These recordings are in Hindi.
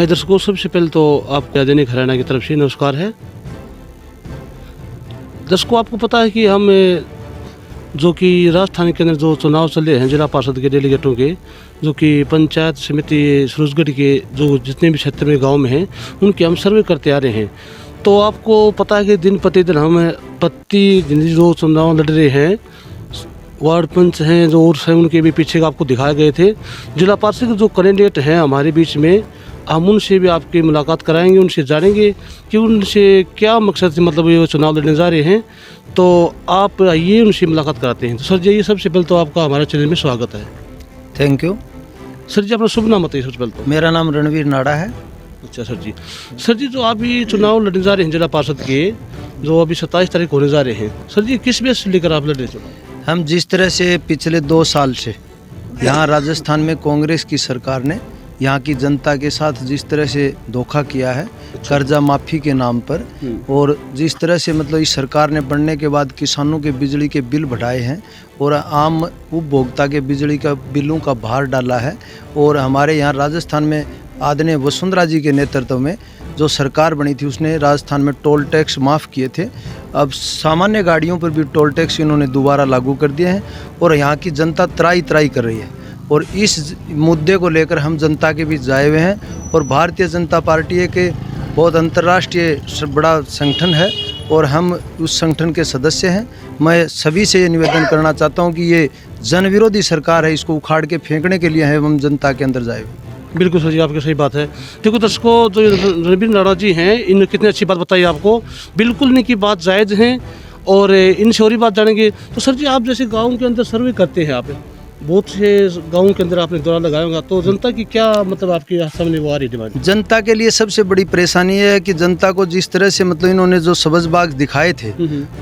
हाय दर्शकों, सबसे पहले तो आपका दैनिक हरियाणा की तरफ से नमस्कार है। दर्शकों, आपको पता है कि हम जो कि राजस्थान के अंदर जो चुनाव चले हैं जिला पार्षद के डेलीगेटों के, जो कि पंचायत समिति सूरजगढ़ के जो जितने भी क्षेत्र में गांव में हैं उनके हम सर्वे करते आ रहे हैं। तो आपको पता है कि दिन प्रतिदिन हम प्रतिदिन जो चुनाव लड़ रहे हैं, वार्ड पंच हैं जो और हैं उनके भी पीछे आपको दिखाए गए थे। जिला पार्षद के जो कैंडिडेट हैं हमारे बीच में, हम उनसे भी आपकी मुलाकात कराएंगे, उनसे जानेंगे कि उनसे क्या मकसद से मतलब ये चुनाव लड़ने जा रहे हैं। तो आप आइए उनसे मुलाकात कराते हैं। तो सर जी, ये सबसे पहले तो आपका हमारे चैनल में स्वागत है। Thank you. सर जी, अपना शुभ नाम बताइए सबसे पहले तो। मेरा नाम रणवीर नाड़ा है। अच्छा सर जी। सर जी, जो आप ये चुनाव लड़ने जा रहे हैं जिला पार्षद के, जो अभी 27 तारीख होने जा रहे हैं, सर जी किस बेस से लेकर आप लड़ रहे हैं चुनाव? हम जिस तरह से पिछले 2 साल से यहाँ राजस्थान में कांग्रेस की सरकार ने यहाँ की जनता के साथ जिस तरह से धोखा किया है कर्जा माफ़ी के नाम पर, और जिस तरह से मतलब इस सरकार ने बनने के बाद किसानों के बिजली के बिल बढ़ाए हैं और आम उपभोक्ता के बिजली का बिलों का भार डाला है, और हमारे यहाँ राजस्थान में आदरणीय वसुंधरा जी के नेतृत्व में जो सरकार बनी थी उसने राजस्थान में टोल टैक्स माफ़ किए थे। अब सामान्य गाड़ियों पर भी टोल टैक्स इन्होंने दोबारा लागू कर दिए हैं और यहाँ की जनता त्राई त्राई कर रही है। और इस मुद्दे को लेकर हम जनता के बीच जाए हुए हैं, और भारतीय जनता पार्टी एक बहुत अंतर्राष्ट्रीय बड़ा संगठन है और हम उस संगठन के सदस्य हैं। मैं सभी से ये निवेदन करना चाहता हूँ कि ये जनविरोधी सरकार है, इसको उखाड़ के फेंकने के लिए है हम जनता के अंदर जाए हुए। बिल्कुल सर जी, आपकी सही बात है। देखो दर्शकों, जो रणवीर नाड़ा जी हैं, इन्होंने कितनी अच्छी बात बताई आपको। बिल्कुल इनकी बात जायज़ है और इनसे और ही बात जानेंगे। तो सर जी, आप जैसे गाँव के अंदर सर्वे करते हैं, आप बहुत से गाँव के अंदर आपने दौरा लगाया होगा, तो जनता की क्या मतलब आपके सामने वो आ रही डिमांड? जनता के लिए सबसे बड़ी परेशानी है कि जनता को जिस तरह से मतलब इन्होंने जो सब्ज़बाग दिखाए थे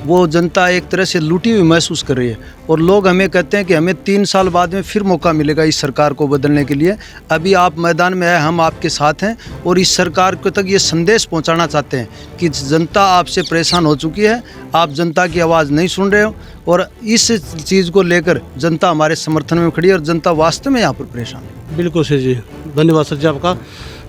वो जनता एक तरह से लूटी हुई महसूस कर रही है। और लोग हमें कहते हैं कि हमें 3 साल बाद में फिर मौका मिलेगा इस सरकार को बदलने के लिए। अभी आप मैदान में आए, हम आपके साथ हैं और इस सरकार को तक ये संदेश पहुंचाना चाहते हैं कि जनता आपसे परेशान हो चुकी है, आप जनता की आवाज़ नहीं सुन रहे हो, और इस चीज़ को लेकर जनता हमारे समर्थन में खड़ी है और जनता वास्तव में यहाँ पर परेशान है। बिल्कुल सर जी, धन्यवाद सर जी आपका।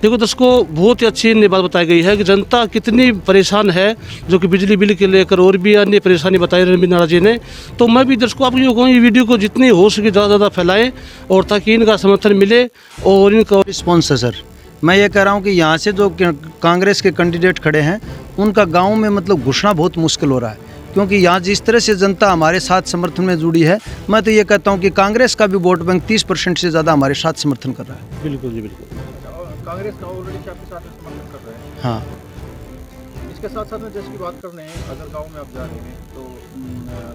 देखो दर्शकों, बहुत ही अच्छी बात बताई गई है कि जनता कितनी परेशान है, जो कि बिजली बिल के लेकर और भी अन्य परेशानी बताई रणवीर नाड़ा जी ने। तो मैं भी दर्शकों आपको ये कहूँ, ये वीडियो को जितनी हो सके ज़्यादा फैलाएं, और ताकि इनका समर्थन मिले और इनका रिस्पॉन्स है सर। मैं ये कह रहा हूँ कि यहाँ से जो कांग्रेस के कैंडिडेट खड़े हैं उनका गाँव में मतलब घुसना बहुत मुश्किल हो रहा है, क्योंकि यहाँ जिस तरह से जनता हमारे साथ समर्थन में जुड़ी है, मैं तो ये कहता हूँ कि कांग्रेस का भी वोट बैंक 30% से ज़्यादा हमारे साथ समर्थन कर रहा है। बिल्कुल जी, बिल्कुल। कांग्रेस का ऑलरेडी आपके साथ समर्थन कर रहे हैं। हाँ, इसके साथ साथ में जैसे की बात कर रहे हैं, अगर गांव में आप जा रहे हैं तो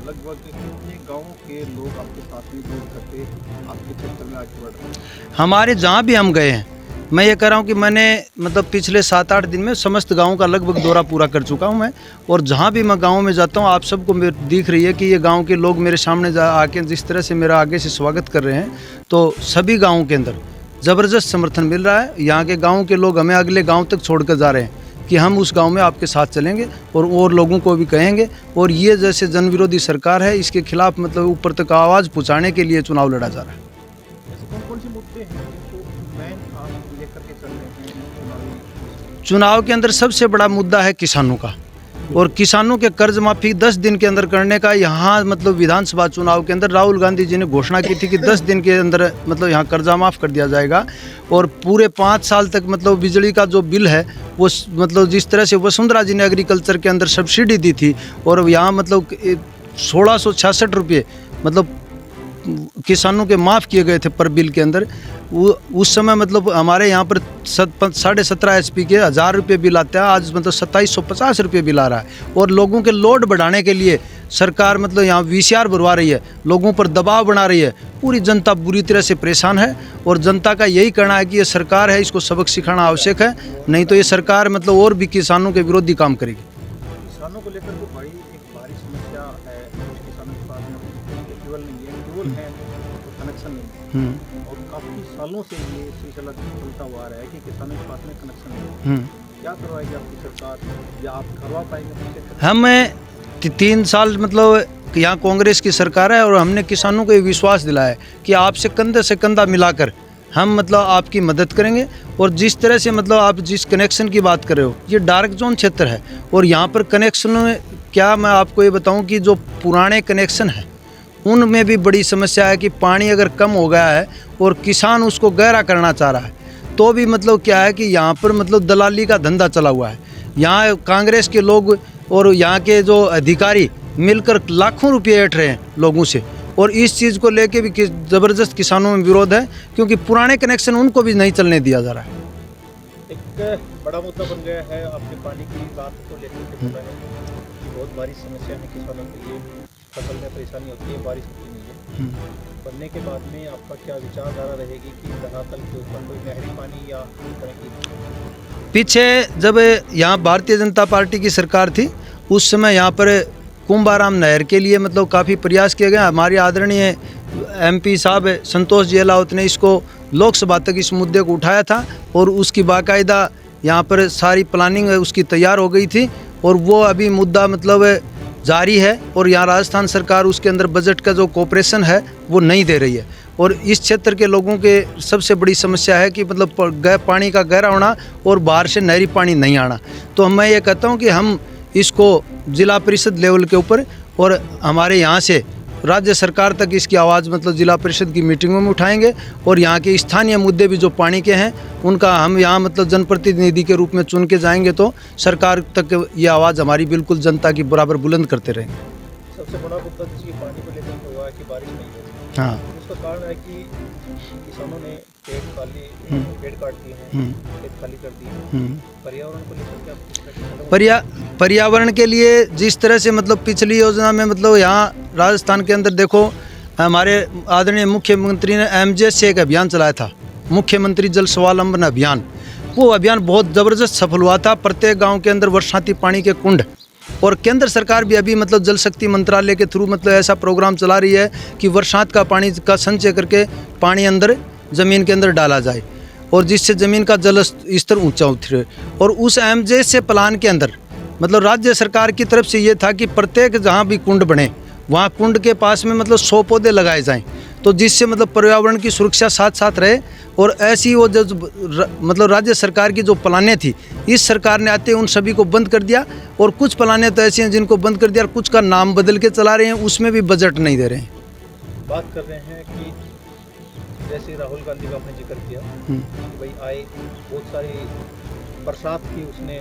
लगभग कितने गांव के लोग आपके साथ में जुड़ करके आपके क्षेत्र में आगे बढ़ रहे हैं? हमारे जहाँ भी हम गए हैं, मैं ये कह रहा हूँ कि मैंने मतलब पिछले 7-8 दिन में समस्त गाँव का लगभग दौरा पूरा कर चुका हूँ मैं, और जहाँ भी मैं गाँव में जाता हूँ आप सबको दिख रही है कि ये गाँव के लोग मेरे सामने आके जिस तरह से मेरा आगे से स्वागत कर रहे हैं, तो सभी गाँव के अंदर ज़बरदस्त समर्थन मिल रहा है। यहाँ के गाँव के लोग हमें अगले गाँव तक छोड़ कर जा रहे हैं कि हम उस गांव में आपके साथ चलेंगे और लोगों को भी कहेंगे, और ये जैसे जनविरोधी सरकार है इसके खिलाफ मतलब ऊपर तक आवाज़ पहुंचाने के लिए चुनाव लड़ा जा रहा है। ऐसे कौन से मुद्दे हैं जिनको मेन आप लेकर के चल रहे हैं चुनाव के अंदर सबसे बड़ा मुद्दा है किसानों का, और किसानों के कर्ज माफ़ी 10 दिन के अंदर करने का। यहाँ मतलब विधानसभा चुनाव के अंदर राहुल गांधी जी ने घोषणा की थी कि 10 दिन के अंदर मतलब यहाँ कर्जा माफ़ कर दिया जाएगा, और पूरे 5 साल तक मतलब बिजली का जो बिल है वो मतलब जिस तरह से वसुंधरा जी ने एग्रीकल्चर के अंदर सब्सिडी दी थी, और यहाँ मतलब 1666 रुपये मतलब किसानों के माफ़ किए गए थे पर बिल के अंदर। उस समय मतलब हमारे यहाँ पर 17.5 HP के 1000 रुपये बिल आते हैं, आज मतलब 2750 रुपये बिल आ रहा है। और लोगों के लोड बढ़ाने के लिए सरकार मतलब यहाँ VCR भरवा रही है, लोगों पर दबाव बना रही है। पूरी जनता बुरी तरह से परेशान है, और जनता का यही कहना है कि ये सरकार है, इसको सबक सिखाना आवश्यक है, नहीं तो ये सरकार मतलब और भी किसानों के विरोधी काम करेगी। किसानों को लेकर जो बड़ी एक भारी समस्या है, किसानों के पास में केवल नहीं है, केवल है तो कनेक्शन नहीं है, और काफ़ी सालों से ये सिलसिला चलता हुआ आ रहा है कि किसानों के पास में कनेक्शन नहीं है। क्या करवाएगी आपकी सरकार, या आप करवा पाएंगे? हम 3 साल मतलब यहाँ कांग्रेस की सरकार है, और हमने किसानों को ये विश्वास दिलाया है कि आपसे कंधे से कंधा मिलाकर हम मतलब आपकी मदद करेंगे। और जिस तरह से मतलब आप जिस कनेक्शन की बात कर रहे हो, ये डार्क जोन क्षेत्र है और यहाँ पर कनेक्शन में क्या मैं आपको ये बताऊँ कि जो पुराने कनेक्शन हैं उनमें भी बड़ी समस्या है कि पानी अगर कम हो गया है और किसान उसको गहरा करना चाह रहा है तो भी मतलब क्या है कि यहाँ पर मतलब दलाली का धंधा चला हुआ है। यहाँ कांग्रेस के लोग और यहाँ के जो अधिकारी मिलकर लाखों रुपये ऐंठ रहे हैं लोगों से, और इस चीज़ को लेके भी ज़बरदस्त किसानों में विरोध है क्योंकि पुराने कनेक्शन उनको भी नहीं चलने दिया जा रहा है। एक बड़ा मुद्दा बन गया है आपके पानी की बात को लेकर के बोला है कि बहुत भारी समस्या है किसानों के लिए, फसल में परेशानी होती है, बारिश होती नहीं है। बनने के बाद में आपका क्या विचारधारा रहेगी कि धरातल के ऊपर कोई नहरी पानी या इस तरह की? पीछे जब यहाँ भारतीय जनता पार्टी की सरकार थी उस समय यहाँ पर कुंभाराम नहर के लिए मतलब काफ़ी प्रयास किए गए। हमारे आदरणीय MP साहब संतोष जेलावत ने इसको लोकसभा तक इस मुद्दे को उठाया था और उसकी बाकायदा यहाँ पर सारी प्लानिंग उसकी तैयार हो गई थी और वो अभी मुद्दा मतलब जारी है। और यहाँ राजस्थान सरकार उसके अंदर बजट का जो कोऑपरेशन है वो नहीं दे रही है। और इस क्षेत्र के लोगों के सबसे बड़ी समस्या है कि मतलब पानी का गहरा होना और बाहर से नहरी पानी नहीं आना। तो मैं ये कहता हूँ कि हम इसको जिला परिषद लेवल के ऊपर और हमारे यहाँ से राज्य सरकार तक इसकी आवाज़ मतलब जिला परिषद की मीटिंगों में उठाएंगे और यहाँ के स्थानीय मुद्दे भी जो पानी के हैं उनका हम यहाँ मतलब जनप्रतिनिधि के रूप में चुन के जाएंगे तो सरकार तक ये आवाज़ हमारी बिल्कुल जनता की बराबर बुलंद करते रहेंगे। सबसे बड़ा मुद्दा जिसकी पानी को लेकर हुआ है कि बारिश नहीं हो रही। हाँ, उसका कारण है कि किसानों ने पेड़ काट दिए हैं, खेत खाली कर दिए। पर्यावरण को लेकर क्या पर्यावरण के लिए जिस तरह से मतलब पिछली योजना में मतलब यहाँ राजस्थान के अंदर देखो हमारे आदरणीय मुख्यमंत्री ने MJ से एक अभियान चलाया था, मुख्यमंत्री जल स्वावलंबन अभियान। वो अभियान बहुत ज़बरदस्त सफल हुआ था। प्रत्येक गांव के अंदर वर्षाती पानी के कुंड, और केंद्र सरकार भी अभी मतलब जल शक्ति मंत्रालय के थ्रू मतलब ऐसा प्रोग्राम चला रही है कि वर्षात का पानी का संचय करके पानी अंदर ज़मीन के अंदर डाला जाए और जिससे ज़मीन का जल स्तर ऊंचा उतरे। और उस MJ से प्लान के अंदर मतलब राज्य सरकार की तरफ से ये था कि प्रत्येक जहाँ भी कुंड बने वहाँ कुंड के पास में मतलब 100 पौधे लगाए जाएं, तो जिससे मतलब पर्यावरण की सुरक्षा साथ साथ रहे। और ऐसी वो जो मतलब राज्य सरकार की जो प्लानें थी इस सरकार ने आते उन सभी को बंद कर दिया। और कुछ प्लानें तो ऐसी हैं जिनको बंद कर दिया और कुछ का नाम बदल के चला रहे हैं, उसमें भी बजट नहीं दे रहे हैं। बात कर रहे हैं कि जैसे राहुल गांधी का आपने जिक्र किया कि भाई आए बहुत सारी बरसात की उसने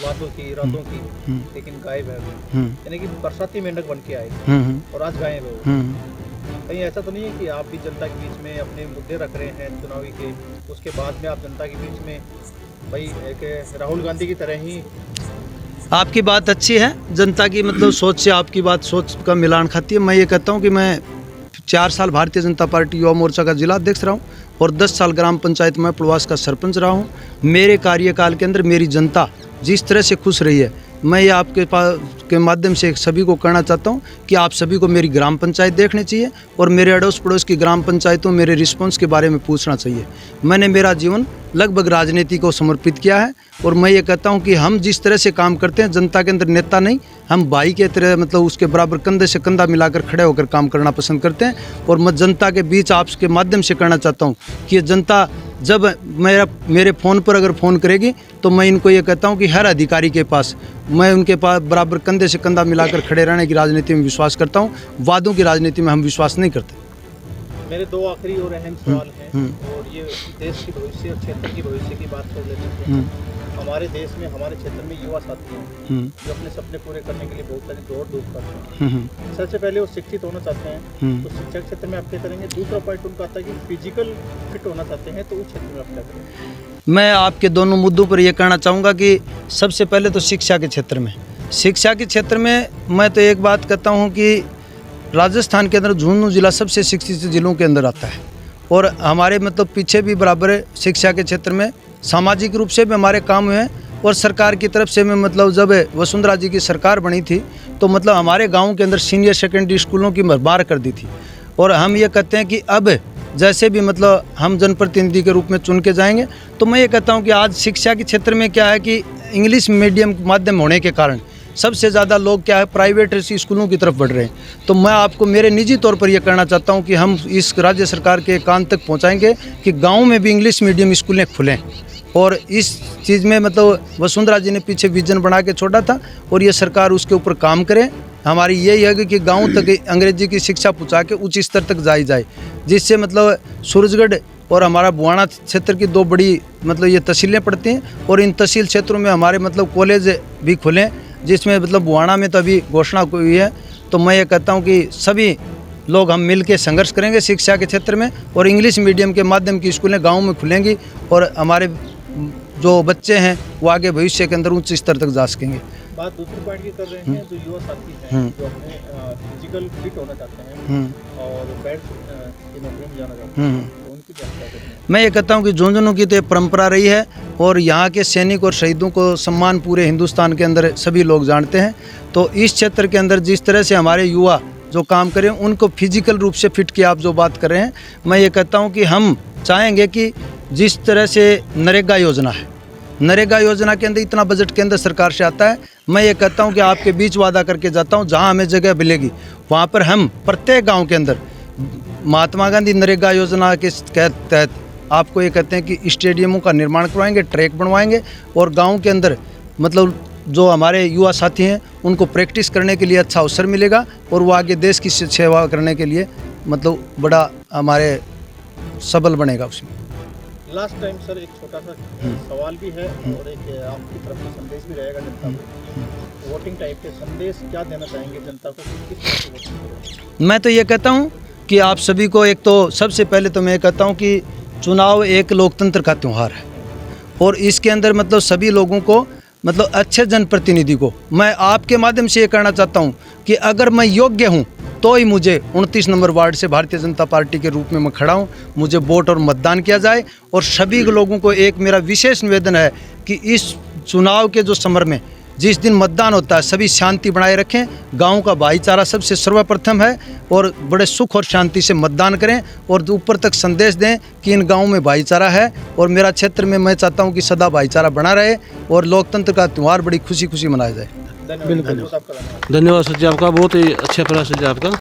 वादों की इरादों की, लेकिन गायब है अभी, यानी कि बरसाती मेंढक बन के आए और आज गायब है। कहीं ऐसा तो नहीं है कि आप भी जनता के बीच में अपने मुद्दे रख रहे हैं चुनावी के, उसके बाद में आप जनता के बीच में भाई एक राहुल गांधी की तरह ही? आपकी बात अच्छी है, जनता की मतलब सोच से आपकी बात सोच का मिलान खाती है। मैं ये कहता हूँ कि मैं 4 साल भारतीय जनता पार्टी युवा मोर्चा का जिला अध्यक्ष रहा हूँ और 10 साल ग्राम पंचायत में पुलवास का सरपंच रहा हूँ। मेरे कार्यकाल के अंदर मेरी जनता जिस तरह से खुश रही है, मैं ये आपके पास के माध्यम से सभी को कहना चाहता हूँ कि आप सभी को मेरी ग्राम पंचायत देखनी चाहिए और मेरे अड़ोस पड़ोस की ग्राम पंचायतों मेरे रिस्पॉन्स के बारे में पूछना चाहिए। मैंने मेरा जीवन लगभग राजनीति को समर्पित किया है और मैं ये कहता हूँ कि हम जिस तरह से काम करते हैं, जनता के अंदर नेता नहीं, हम भाई के तरह मतलब उसके बराबर कंधे से कंधा मिलाकर खड़े होकर काम करना पसंद करते हैं। और मैं जनता के बीच आपके माध्यम से कहना चाहता हूँ कि ये जनता जब मेरे फ़ोन पर अगर फ़ोन करेगी तो मैं इनको ये कहता हूँ कि हर अधिकारी के पास मैं उनके पास बराबर कंधे से कंधा मिलाकर खड़े रहने की राजनीति में विश्वास करता हूँ। वादों की राजनीति में हम विश्वास नहीं करते। मेरे 2 आखिरी और अहम सवाल हैं और ये देश की भविष्य और क्षेत्र की भविष्य की बात कर लेते हैं। हमारे देश में हमारे क्षेत्र में युवा साथी हैं जो अपने सपने पूरे करने के लिए बहुत सारी दौड़ धूप करते हैं। सबसे पहले वो शिक्षित होना चाहते हैं तो शिक्षा क्षेत्र में आप क्या करेंगे? दूसरा पॉइंट उनका आता है कि फिजिकल फिट होना चाहते हैं तो उस क्षेत्र में आप क्या करेंगे? मैं आपके दोनों मुद्दों पर यह कहना चाहूँगा कि सबसे पहले तो शिक्षा के क्षेत्र में मैं तो एक बात कहता हूँ कि राजस्थान के अंदर झुंझुनू जिला सबसे शिक्षित जिलों के अंदर आता है और हमारे मतलब पीछे भी बराबर शिक्षा के क्षेत्र में सामाजिक रूप से भी हमारे काम हुए हैं। और सरकार की तरफ से मैं मतलब जब वसुंधरा जी की सरकार बनी थी तो मतलब हमारे गाँव के अंदर सीनियर सेकेंडरी स्कूलों की बार कर दी थी। और हम ये कहते हैं कि अब जैसे भी मतलब हम जनप्रतिनिधि के रूप में चुन के जाएंगे तो मैं ये कहता हूँ कि आज शिक्षा के क्षेत्र में क्या है कि इंग्लिश मीडियम माध्यम होने के कारण सबसे ज़्यादा लोग क्या है प्राइवेट स्कूलों की तरफ बढ़ रहे हैं। तो मैं आपको मेरे निजी तौर पर यह कहना चाहता हूं कि हम इस राज्य सरकार के कान तक पहुंचाएंगे कि गांव में भी इंग्लिश मीडियम स्कूलें खुलें। और इस चीज़ में मतलब वसुंधरा जी ने पीछे विजन बना के छोड़ा था और ये सरकार उसके ऊपर काम करे। हमारी यही है कि गांव तक अंग्रेजी की शिक्षा पहुंचा के उच्च स्तर तक जाई जाए, जिससे मतलब सूरजगढ़ और हमारा बुआना क्षेत्र की दो बड़ी मतलब ये तहसीलें पड़ती हैं और इन तहसील क्षेत्रों में हमारे मतलब कॉलेज भी खुलें, जिसमें मतलब बुआना में तो अभी घोषणा हुई है। तो मैं ये कहता हूँ कि सभी लोग हम मिल के संघर्ष करेंगे शिक्षा के क्षेत्र में और इंग्लिश मीडियम के माध्यम की स्कूलें गाँव में खुलेंगी और हमारे जो बच्चे हैं वो आगे भविष्य के अंदर उच्च स्तर तक जा सकेंगे। बात दूसरी पॉइंट की कर रहे हैं, जो युवा साथी हैं जो अपने फिजिकल फिट होना चाहते हैं और बैठ की नौकरी में जाना चाहते हैं, तो उनकी क्या करें? मैं ये कहता हूँ कि झुंझुनू की तो परंपरा रही है और यहाँ के सैनिक और शहीदों को सम्मान पूरे हिंदुस्तान के अंदर सभी लोग जानते हैं। तो इस क्षेत्र के अंदर जिस तरह से हमारे युवा जो काम करें उनको फिजिकल रूप से फिट की आप जो बात कर रहे हैं, मैं ये कहता हूँ कि हम चाहेंगे कि जिस तरह से नरेगा योजना है, नरेगा योजना के अंदर इतना बजट केंद्र सरकार से आता है, मैं ये कहता हूँ कि आपके बीच वादा करके जाता हूँ जहाँ हमें जगह मिलेगी वहाँ पर हम प्रत्येक गांव के अंदर महात्मा गांधी नरेगा योजना के तहत आपको ये कहते हैं कि स्टेडियमों का निर्माण करवाएंगे, ट्रैक बनवाएंगे और गाँव के अंदर मतलब जो हमारे युवा साथी हैं उनको प्रैक्टिस करने के लिए अच्छा अवसर मिलेगा और वो आगे देश की सेवा करने के लिए मतलब बड़ा हमारे सबल बनेगा उसमें। लास्ट टाइम सर एक छोटा सा सवाल भी है और एक आपकी तरफ से संदेश भी रहेगा जनता को। वोटिंग टाइप के संदेश क्या देना चाहेंगे जनता को, किस तरह से वोटिंग करें? मैं तो ये कहता हूँ कि आप सभी को एक तो सबसे पहले तो मैं ये कहता हूँ कि चुनाव एक लोकतंत्र का त्यौहार है और इसके अंदर मतलब सभी लोगों को मतलब अच्छे जनप्रतिनिधि को मैं आपके माध्यम से ये कहना चाहता हूँ कि अगर मैं योग्य हूँ तो ही मुझे 29 नंबर वार्ड से भारतीय जनता पार्टी के रूप में मैं खड़ा हूँ, मुझे वोट और मतदान किया जाए। और सभी लोगों को एक मेरा विशेष निवेदन है कि इस चुनाव के जो समर में जिस दिन मतदान होता है सभी शांति बनाए रखें, गांव का भाईचारा सबसे सर्वप्रथम है और बड़े सुख और शांति से मतदान करें और ऊपर तक संदेश दें कि इन गाँव में भाईचारा है और मेरा क्षेत्र में मैं चाहता हूँ कि सदा भाईचारा बना रहे और लोकतंत्र का त्यौहार बड़ी खुशी खुशी मनाया जाए। धन्यवाद। धन्यवाद सर जी आपका, बहुत ही अच्छा प्रयास है जी आपका।